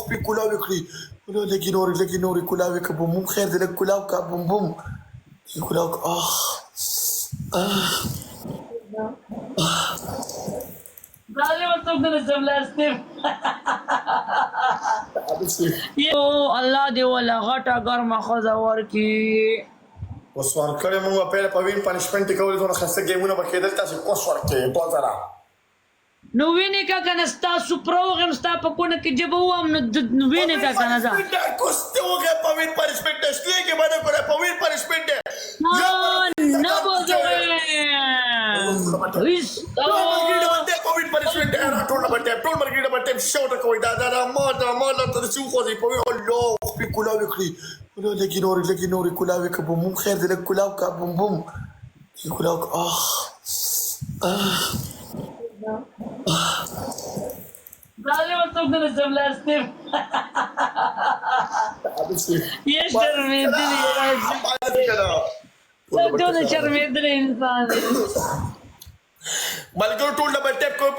في كلاوي كري ولا لكن نوري كلاوي كبوم بوم خير ذلك كلاو كبوم بوم كلاو Dale, masuk na sa plastic. Yo, Allah dې ولا غټه ګرمه ښځه ورکړي. اوس ورکړې مونږ په وین پنشمنټ کولې دونه خسته ګیمونه به کېدل تاسو کوس ورکړې 2000 نو وینې کا کنه ستاسو پروګرام ستا په کونه کې جبه وام نو وینې کا کنه ځه کوس ته وګه په وین پنشمنټ اصلي کې باندې کوله په وین پنشمنټ نه بوځه هیڅ COVID punishment era told about shout کوي دا ما ته څو خو دې په الله په کلاوي کړی ولا لکن نوري کلاوي کبوم بوم خیر دې کلاو کبوم بوم کلاو Dale, masuk na sa plastic. Yes, شرمېدلې څه ډول شرمېدلې انسان ملګرو ټول ډبل ټیپ کوي